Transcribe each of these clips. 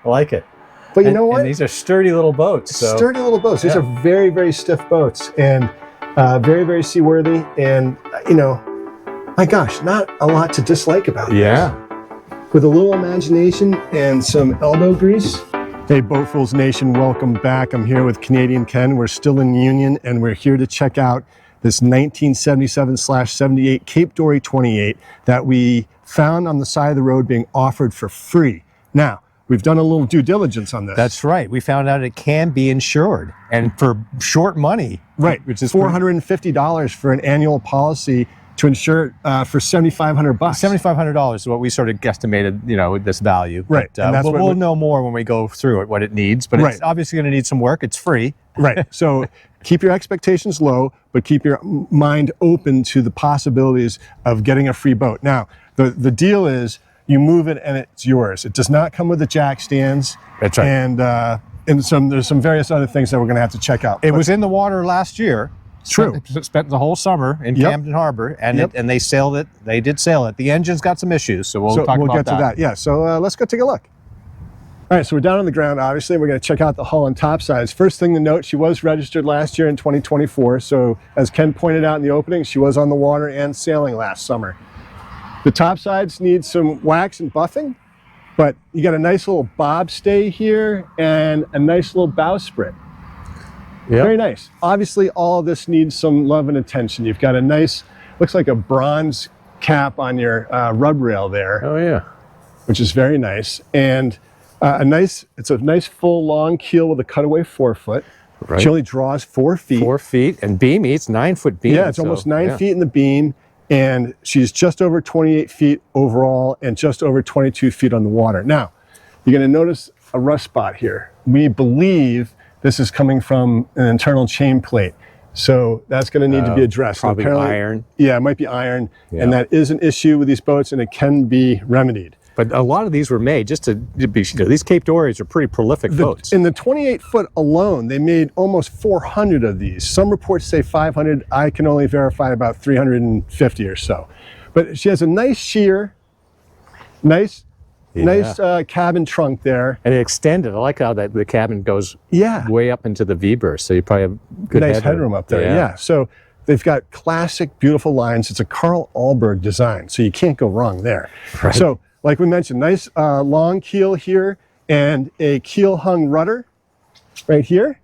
I like it. But you know what? And these are sturdy little boats. So. Sturdy little boats. These are very, very stiff boats and very, very seaworthy. And, you know, my gosh, not a lot to dislike about this. Yeah. With a little imagination and some elbow grease. Hey, BoatFools Nation, welcome back. I'm here with Canadian Ken. We're still in Union, and we're here to check out this 1977/78 Cape Dory 28 that we found on the side of the road being offered for free. Now, we've done a little due diligence on this. That's right. We found out it can be insured, and for short money. Right, which is $450 for an annual policy to insure it for $7,500. $7,500 is what we sort of guesstimated, you know, this value. Right. But, and that's we'll know more when we go through it, what it needs. But it's obviously going to need some work. It's free. Right. So keep your expectations low, but keep your mind open to the possibilities of getting a free boat. Now, the deal is you move it and it's yours. It does not come with the jack stands. That's right. And there's some various other things that we're going to have to check out. It was in the water last year. True. Spent the whole summer in Camden Harbor, and and they sailed it. They did sail it. The engine's got some issues, so we'll talk about that. We'll get to that. Yeah. So let's go take a look. All right. So we're down on the ground. Obviously, we're going to check out the hull and topsides. First thing to note: she was registered last year in 2024. So as Ken pointed out in the opening, she was on the water and sailing last summer. The topsides need some wax and buffing, but you got a nice little bob stay here and a nice little bowsprit. Yep. Very nice. Obviously, all of this needs some love and attention. You've got a nice, looks like a bronze cap on your rub rail there. Oh yeah, which is very nice. And it's a nice full long keel with a cutaway forefoot. Right. She only draws 4 feet. 4 feet and beamy. It's 9-foot beam. Yeah, it's almost 9 feet in the beam, and she's just over 28 feet overall and just over 22 feet on the water. Now, you're going to notice a rust spot here. We believe this is coming from an internal chain plate. So that's going to need to be addressed. Probably iron. Yeah, it might be iron. Yeah. And that is an issue with these boats, and it can be remedied. But a lot of these were made just to be, you know, these Cape Dorys are pretty prolific boats. In the 28-foot alone, they made almost 400 of these. Some reports say 500. I can only verify about 350 or so. But she has a nice sheer, nice cabin trunk there. And it extended. I like how the cabin goes way up into the V-berth, so you probably have good headroom up there. Yeah. So they've got classic, beautiful lines. It's a Carl Alberg design, so you can't go wrong there. Right. So, like we mentioned, nice long keel here and a keel hung rudder right here.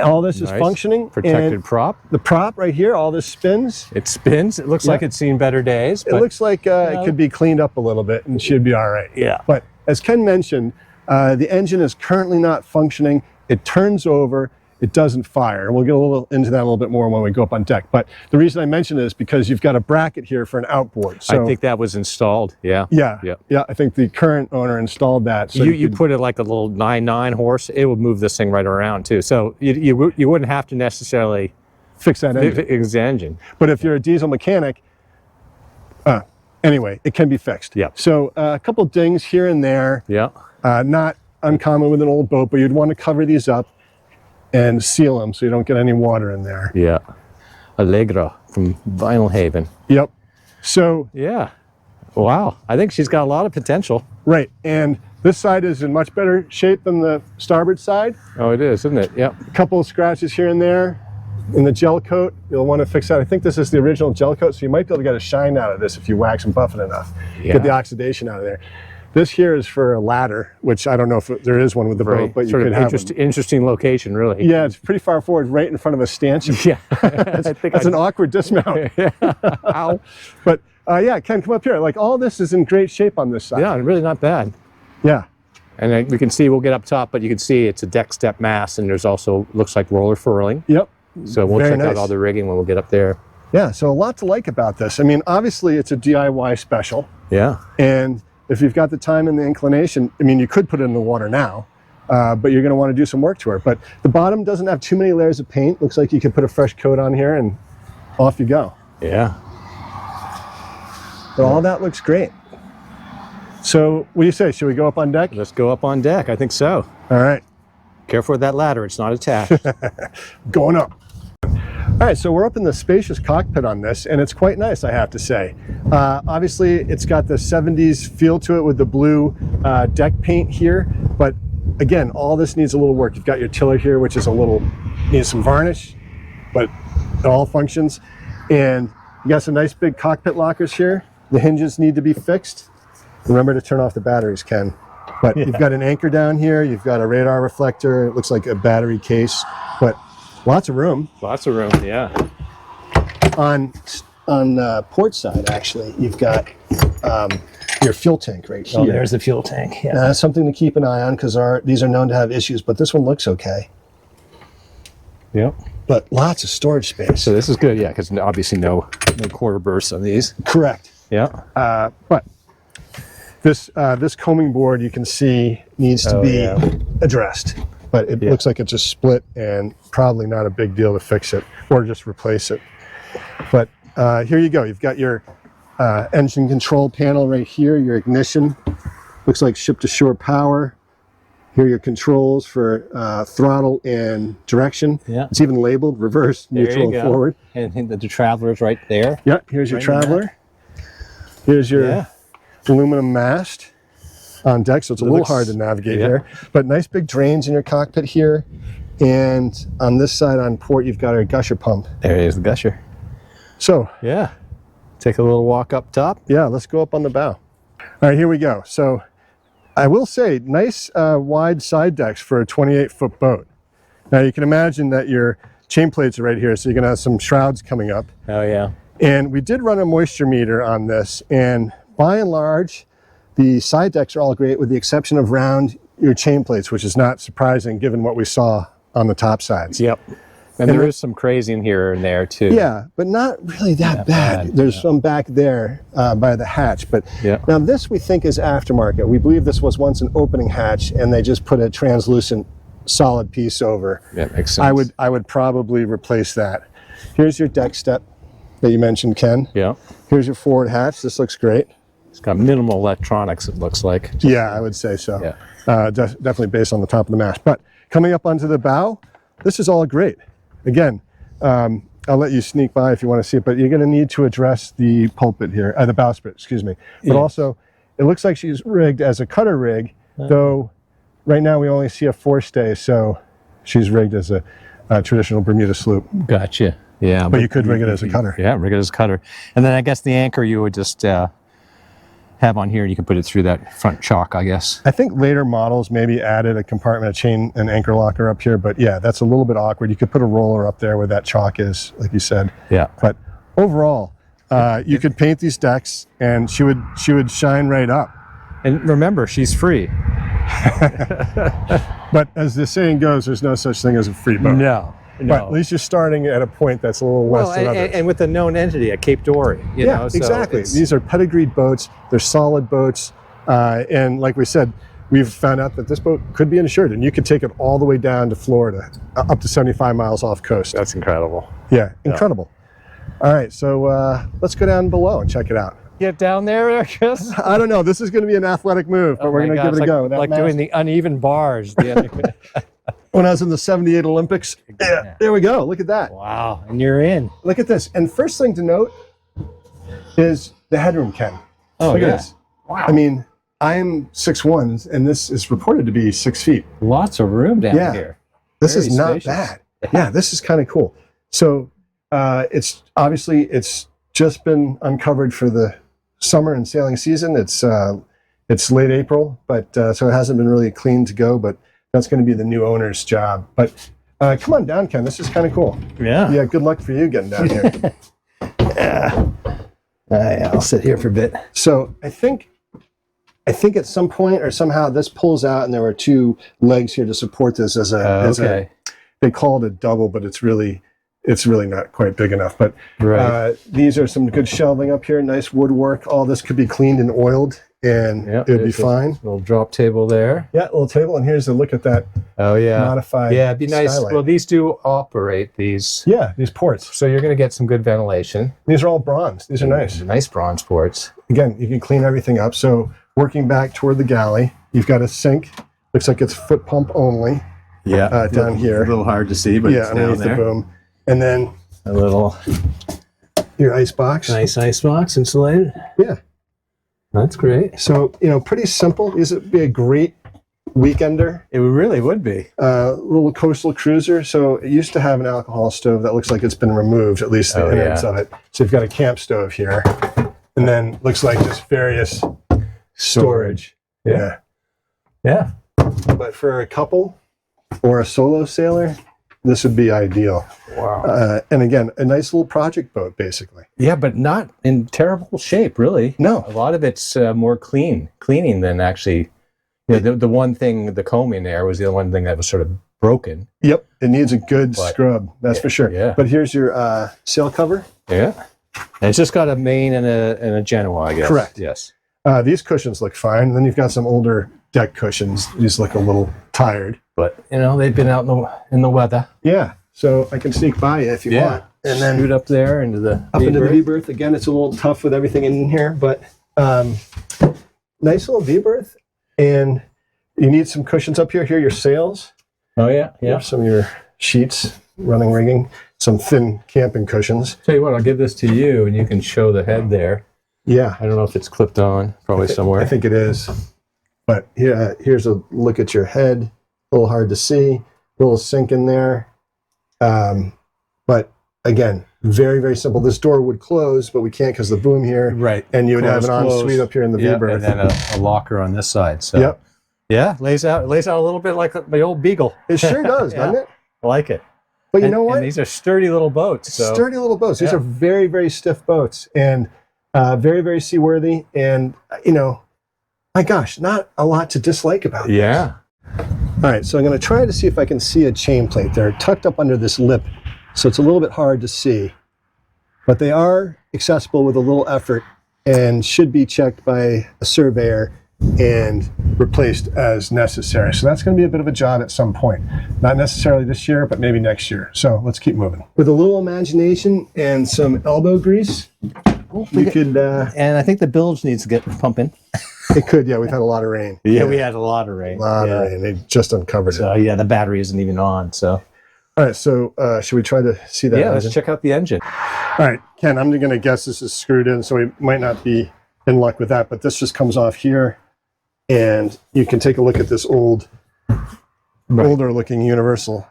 All this is functioning. Protected prop. The prop right here, all this spins. It spins. It looks like it's seen better days. It looks like it could be cleaned up a little bit and should be all right. Yeah. But as Ken mentioned, the engine is currently not functioning. It turns over. It doesn't fire. And we'll get a little into that a little bit more when we go up on deck. But the reason I mention it is because you've got a bracket here for an outboard. So, I think that was installed. Yeah. Yeah. I think the current owner installed that. So you put it like a little 9.9 horse. It would move this thing right around too. So you wouldn't have to necessarily fix that engine. But if you're a diesel mechanic, anyway, it can be fixed. Yeah. So a couple dings here and there. Yeah. Not uncommon with an old boat, but you'd want to cover these up and seal them so you don't get any water in there. Yeah. Allegra from Vinyl Haven. Yep. So. Yeah. Wow. I think she's got a lot of potential. Right. And this side is in much better shape than the starboard side. Oh, it is, isn't it? Yep. A couple of scratches here and there in the gel coat. You'll want to fix that. I think this is the original gel coat, so you might be able to get a shine out of this if you wax and buff it enough. Yeah. Get the oxidation out of there. This here is for a ladder, which I don't know if there is one with the boat, but you could have interesting location, really. Yeah, it's pretty far forward, right in front of a stanchion. Yeah, that's an awkward dismount. Ow. But yeah, Ken, come up here. Like all this is in great shape on this side. Yeah, really not bad. Yeah. And we can see, we'll get up top, but you can see it's a deck step mast, and there's also, looks like roller furling. Yep. So we'll check out all the rigging when we'll get up there. Yeah, so a lot to like about this. I mean, obviously it's a DIY special. Yeah. And if you've got the time and the inclination, I mean, you could put it in the water now, but you're going to want to do some work to it. But the bottom doesn't have too many layers of paint. Looks like you could put a fresh coat on here and off you go. Yeah. But all that looks great. So what do you say? Should we go up on deck? Let's go up on deck. I think so. All right. Careful with that ladder. It's not attached. Going up. All right, so we're up in the spacious cockpit on this, and it's quite nice, I have to say. Obviously, it's got the 70s feel to it with the blue deck paint here, but again, all this needs a little work. You've got your tiller here, which is needs some varnish, but it all functions. And you got some nice big cockpit lockers here. The hinges need to be fixed. Remember to turn off the batteries, Ken. But you've got an anchor down here, you've got a radar reflector, it looks like a battery case, but lots of room. Lots of room, yeah. On port side, actually, you've got your fuel tank right here. Oh, there's the fuel tank. Yeah. That's something to keep an eye on because these are known to have issues, but this one looks okay. Yep. But lots of storage space. So this is good, yeah, because obviously no quarter bursts on these. Correct. Yeah. But this combing board, you can see, needs to be addressed. But it looks like it's just split and probably not a big deal to fix it or just replace it. But here you go. You've got your engine control panel right here, your ignition. Looks like ship-to-shore power. Here are your controls for throttle and direction. Yeah. It's even labeled reverse, neutral, and forward. And the traveler's right there. Yeah, here's your traveler. Here's your aluminum mast on deck, so it's a little hard to navigate here. But nice big drains in your cockpit here. And on this side on port, you've got our gusher pump. There is the gusher. So, take a little walk up top. Yeah, let's go up on the bow. All right, here we go. So, I will say, nice wide side decks for a 28-foot boat. Now, you can imagine that your chain plates are right here, so you're going to have some shrouds coming up. Oh, yeah. And we did run a moisture meter on this, and by and large, the side decks are all great with the exception of around your chain plates, which is not surprising given what we saw on the top sides. Yep. And there is some crazing here and there too. Yeah, but not really that bad. There's some back there by the hatch. But now this we think is aftermarket. We believe this was once an opening hatch and they just put a translucent solid piece over. Yeah, makes sense. I would probably replace that. Here's your deck step that you mentioned, Ken. Yeah. Here's your forward hatch. This looks great. It's got minimal electronics, it looks like. Yeah, I would say so. Yeah. Definitely based on the top of the mast. But coming up onto the bow, this is all great. Again, I'll let you sneak by if you want to see it, but you're going to need to address the pulpit here, the bowsprit, excuse me. But also, it looks like she's rigged as a cutter rig, though right now we only see a forestay, so she's rigged as a traditional Bermuda sloop. Gotcha. Yeah. But you could rig it as a cutter. Yeah, rig it as a cutter. And then I guess the anchor you would just have on here, and you can put it through that front chock, I guess. I think later models maybe added a compartment, a chain and anchor locker up here, but yeah, that's a little bit awkward. You could put a roller up there where that chock is, like you said. Yeah. But overall, you could paint these decks and she would shine right up. And remember, she's free. But as the saying goes, there's no such thing as a free boat. No. But at least you're starting at a point that's a little less than others. And with a known entity at Cape Dory. You know, so exactly. These are pedigreed boats. They're solid boats. And like we said, we've found out that this boat could be insured, and you could take it all the way down to Florida, up to 75 miles off coast. That's incredible. Yeah, incredible. All right, so let's go down below and check it out. Get down there, Chris? I don't know. This is going to be an athletic move, but we're going to give it a go. Like doing the uneven bars. When I was in the 78 Olympics. Yeah, there we go. Look at that. Wow, and you're in. Look at this. And first thing to note is the headroom, Ken. Oh, look at this. Wow. I mean, I'm 6'1", and this is reported to be 6 feet. Lots of room down here. This is not bad. Yeah, this is kind of cool. So it's just been uncovered for the summer and sailing season. It's late April, but so it hasn't been really clean to go, but that's going to be the new owner's job. But come on down, Ken. This is kind of cool. Yeah. Yeah. Good luck for you getting down here. Yeah. I'll sit here for a bit. So I think at some point or somehow this pulls out, and there were two legs here to support this as a. They call it a double, but it's really not quite big enough. But these are some good shelving up here. Nice woodwork. All this could be cleaned and oiled, and it would be fine. Little drop table there. Yeah, little table. And here's a look at that. Oh yeah, modified. Yeah, it'd be nice. Skylight. Well, these do operate these. Yeah, these ports. So you're going to get some good ventilation. These are all bronze. These are nice. Nice bronze ports. Again, you can clean everything up. So working back toward the galley, you've got a sink. Looks like it's foot pump only. Yeah, down here. A little hard to see, but it's underneath down there. The boom. And then A little your ice box. nice ice box insulated. Yeah. That's great. So, pretty simple. This would be a great weekender. It really would be. Little coastal cruiser. So it used to have an alcohol stove that looks like it's been removed, at least the innards of it. So you've got a camp stove here. And then looks like just various storage. Yeah. Yeah. But for a couple or a solo sailor, this would be ideal. Wow. And again, a nice little project boat, basically. Yeah, but not in terrible shape, really. No. A lot of it's more cleaning than actually. The one thing, the comb in there was the one thing that was sort of broken. Yep. It needs a good scrub, that's for sure. Yeah. But here's your sail cover. Yeah. And it's just got a main and a Genoa, I guess. Correct. Yes. These cushions look fine. And then you've got some older deck cushions. These look a little tired. But, they've been out in the weather. Yeah. So I can sneak by you if you want. And then scoot up there into the V-berth. Again, it's a little tough with everything in here, but nice little V-berth. And you need some cushions up here. Here are your sails. Oh, yeah. Yeah. Here's some of your sheets, running rigging, some thin camping cushions. Tell you what, I'll give this to you, and you can show the head there. Yeah. I don't know if it's clipped on, probably somewhere. I think it is. But here's a look at your head. A little hard to see. A little sink in there. But again, very, very simple. This door would close, but we can't because the boom here. Right. And you would have an ensuite up here in the V-berth. And then a locker on this side. So. Yeah, lays out a little bit like the old Beagle. It sure does, doesn't it? I like it. But you know what? And these are sturdy little boats. Sturdy little boats. These are very, very stiff boats and very, very seaworthy. And, my gosh, not a lot to dislike about this. Yeah. All right, so I'm going to try to see if I can see a chain plate. They're tucked up under this lip, so it's a little bit hard to see. But they are accessible with a little effort and should be checked by a surveyor and replaced as necessary. So that's going to be a bit of a job at some point. Not necessarily this year, but maybe next year. So let's keep moving. With a little imagination and some elbow grease, you could... and I think the bilge needs to get pumping. It could, yeah. We've had a lot of rain. We had a lot of rain. A lot of rain. They just uncovered it. So, the battery isn't even on, so... All right, so should we try to see that? Yeah, let's check out the engine. All right, Ken, I'm going to guess this is screwed in, so we might not be in luck with that, but this just comes off here, and you can take a look at this older looking universal,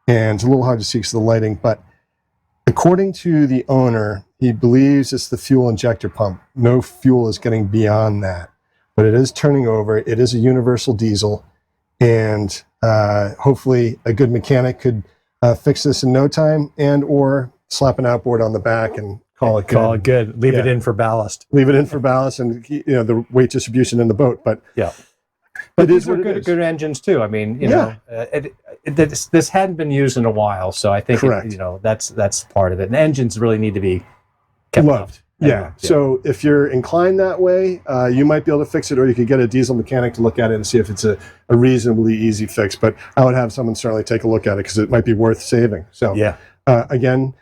and it's a little hard to see because of the lighting, but according to the owner, he believes it's the fuel injector pump. No fuel is getting beyond that, but it is turning over. It is a universal diesel, and hopefully a good mechanic could fix this in no time and or slap an outboard on the back and call it good. Leave it in for ballast. Leave it in for ballast and the weight distribution in the boat. But but these are good engines too. I mean, this hadn't been used in a while, so I think that's part of it. And engines really need to be kept loved. Yeah. So if you're inclined that way, you might be able to fix it, or you could get a diesel mechanic to look at it and see if it's a reasonably easy fix. But I would have someone certainly take a look at it because it might be worth saving. So again,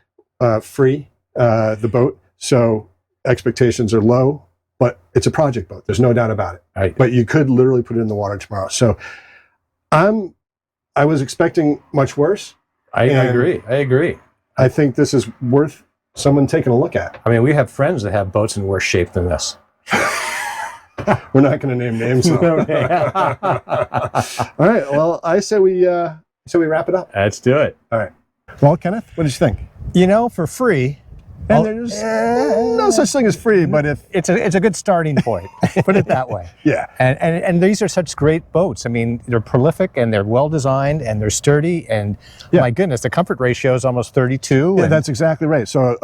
free the boat. So expectations are low, but it's a project boat. There's no doubt about it. Right. But you could literally put it in the water tomorrow. So I was expecting much worse. I agree. I think this is worth someone taking a look at. I mean, we have friends that have boats in worse shape than this. We're not going to name names. All right. Well, I say we wrap it up. Let's do it. All right. Well, Kenneth, what did you think? For free. And there's no such thing as free, but if it's a good starting point, put it that way. Yeah. And these are such great boats. I mean, they're prolific and they're well designed and they're sturdy and my goodness, the comfort ratio is almost 32. Yeah, that's exactly right. So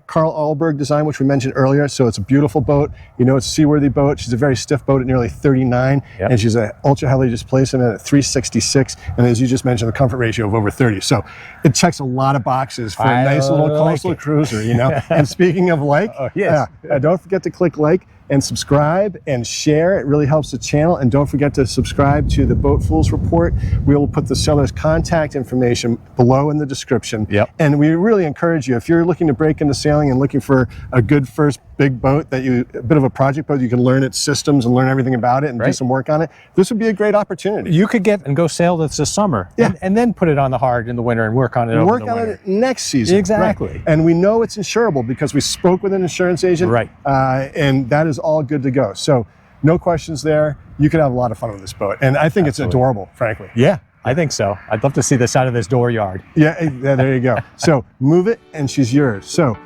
Carl Alberg design, which we mentioned earlier. So it's a beautiful boat. It's a seaworthy boat. She's a very stiff boat at nearly 39, and she's an ultra heavily displacement at 366. And as you just mentioned, the comfort ratio of over 30. So it checks a lot of boxes for a nice little coastal cruiser. And speaking of don't forget to click like. and subscribe and share. It really helps the channel. And don't forget to subscribe to the BoatFools report. We will put the seller's contact information below in the description. Yep. And we really encourage you, if you're looking to break into sailing and looking for a good first big boat, a bit of a project boat, you can learn its systems and learn everything about it and do some work on it, this would be a great opportunity. You could get and go sail this summer, and then put it on the hard in the winter and work on it over the winter. Work on it next season. Exactly. Right. And we know it's insurable because we spoke with an insurance agent. Right. And that is all good to go. So no questions there. You could have a lot of fun with this boat. And I think it's adorable, frankly. Yeah, I think so. I'd love to see the side of this dooryard. Yeah, there you go. So move it and she's yours. So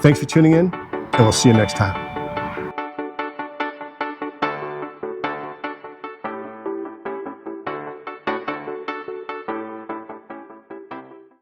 thanks for tuning in, and we'll see you next time.